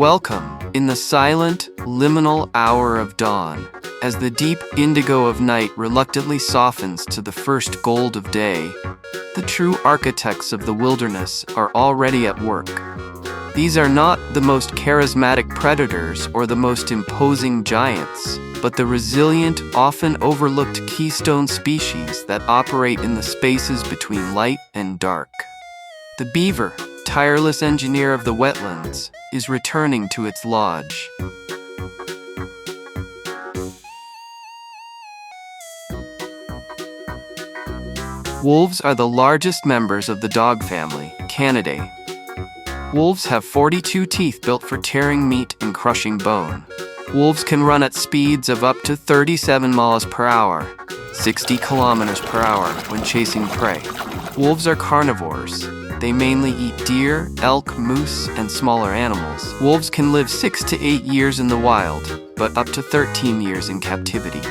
Welcome, in the silent, liminal hour of dawn, as the deep indigo of night reluctantly softens to the first gold of day, the true architects of the wilderness are already at work. These are not the most charismatic predators or the most imposing giants, but the resilient, often overlooked keystone species that operate in the spaces between light and dark. The beaver, tireless engineer of the wetlands, is returning to its lodge. Wolves are the largest members of the dog family, Canidae. Wolves have 42 teeth built for tearing meat and crushing bone. Wolves can run at speeds of up to 37 miles per hour, 60 kilometers per hour when chasing prey. Wolves are carnivores. They mainly eat deer, elk, moose, and smaller animals. Wolves can live 6 to 8 years in the wild, but up to 13 years in captivity.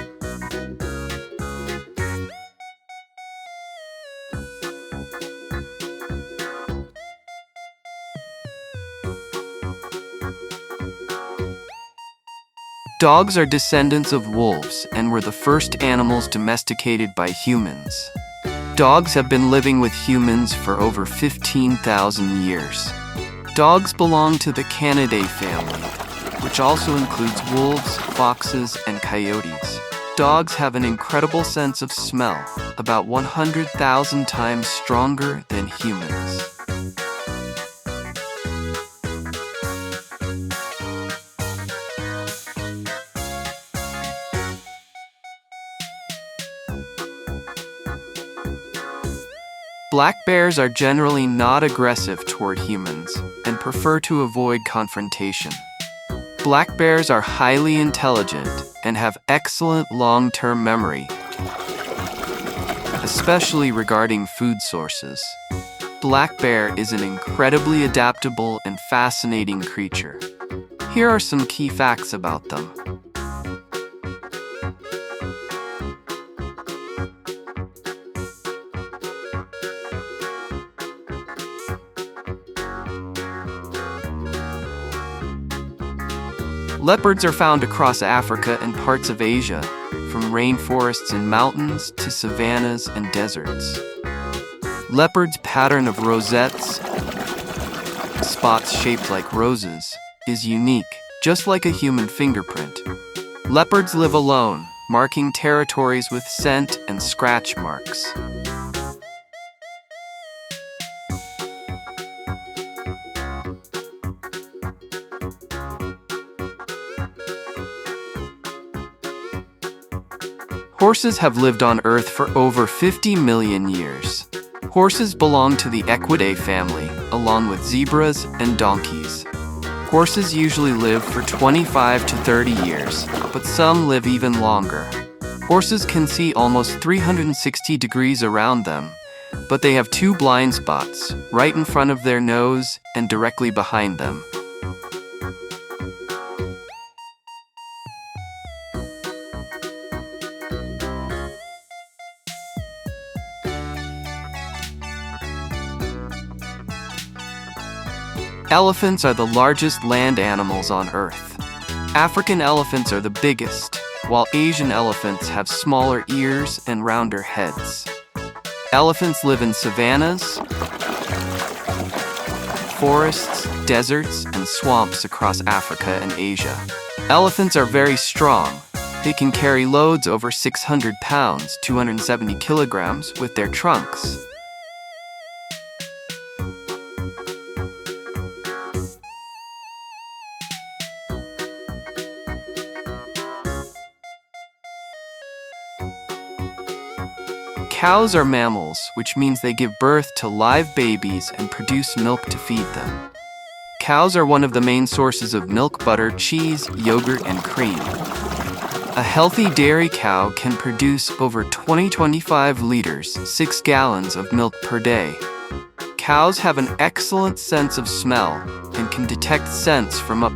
Dogs are descendants of wolves and were the first animals domesticated by humans. Dogs have been living with humans for over 15,000 years. Dogs belong to the Canidae family, which also includes wolves, foxes, and coyotes. Dogs have an incredible sense of smell, about 100,000 times stronger than humans. Black bears are generally not aggressive toward humans and prefer to avoid confrontation. Black bears are highly intelligent and have excellent long-term memory, especially regarding food sources. Black bear is an incredibly adaptable and fascinating creature. Here are some key facts about them. Leopards are found across Africa and parts of Asia, from rainforests and mountains to savannas and deserts. Leopard's pattern of rosettes, spots shaped like roses, is unique, just like a human fingerprint. Leopards live alone, marking territories with scent and scratch marks. Horses have lived on Earth for over 50 million years. Horses belong to the Equidae family, along with zebras and donkeys. Horses usually live for 25 to 30 years, but some live even longer. Horses can see almost 360 degrees around them, but they have 2 blind spots, right in front of their nose and directly behind them. Elephants are the largest land animals on Earth. African elephants are the biggest, while Asian elephants have smaller ears and rounder heads. Elephants live in savannas, forests, deserts, and swamps across Africa and Asia. Elephants are very strong. They can carry loads over 600 pounds, 270 kilograms, with their trunks. Cows are mammals, which means they give birth to live babies and produce milk to feed them. Cows are one of the main sources of milk, butter, cheese, yogurt, and cream. A healthy dairy cow can produce over 25 liters, 6 gallons of milk per day. Cows have an excellent sense of smell and can detect scents from up.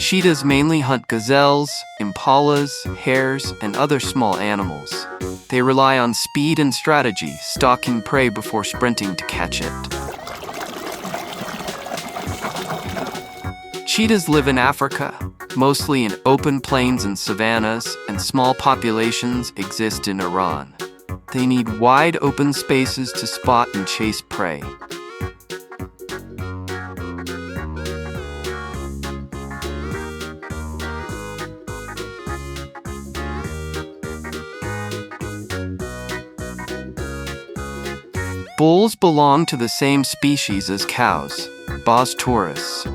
Cheetahs mainly hunt gazelles, impalas, hares, and other small animals. They rely on speed and strategy, stalking prey before sprinting to catch it. Cheetahs live in Africa, mostly in open plains and savannas, and small populations exist in Iran. They need wide open spaces to spot and chase prey. Bulls belong to the same species as cows, Bos taurus.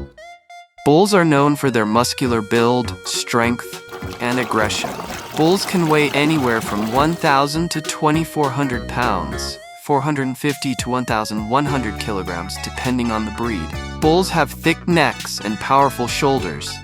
Bulls are known for their muscular build, strength, and aggression. Bulls can weigh anywhere from 1,000 to 2,400 pounds, 450 to 1,100 kilograms, depending on the breed. Bulls have thick necks and powerful shoulders.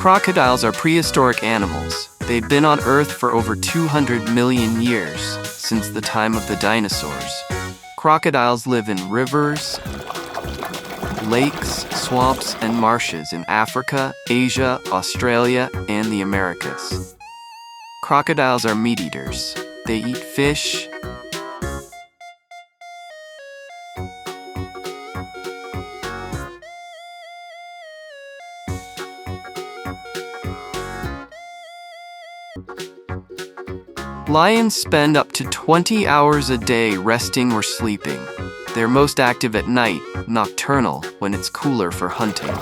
Crocodiles are prehistoric animals. They've been on Earth for over 200 million years, since the time of the dinosaurs. Crocodiles live in rivers, lakes, swamps, and marshes in Africa, Asia, Australia, and the Americas. Crocodiles are meat eaters. They eat fish, Lions spend up to 20 hours a day resting or sleeping. They're most active at night, nocturnal, when it's cooler for hunting.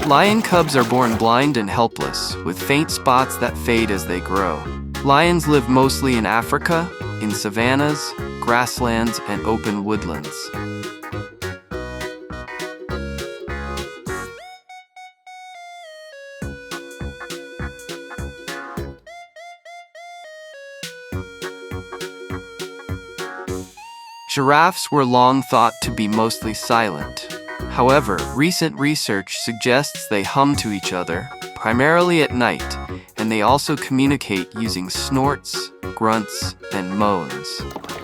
Lion cubs are born blind and helpless, with faint spots that fade as they grow. Lions live mostly in Africa, in savannas, grasslands, and open woodlands. Giraffes were long thought to be mostly silent. However, recent research suggests they hum to each other, primarily at night, and they also communicate using snorts, grunts, and moans.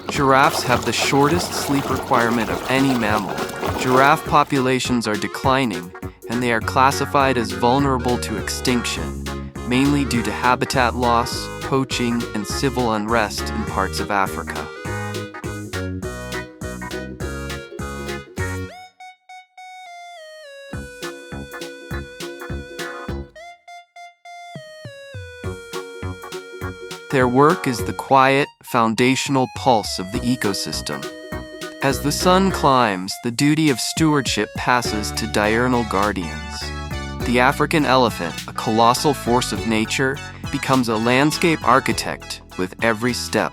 Giraffes have the shortest sleep requirement of any mammal. Giraffe populations are declining, and they are classified as vulnerable to extinction, mainly due to habitat loss, poaching, and civil unrest in parts of Africa. Their work is the quiet, foundational pulse of the ecosystem. As the sun climbs, the duty of stewardship passes to diurnal guardians. The African elephant, a colossal force of nature, becomes a landscape architect with every step.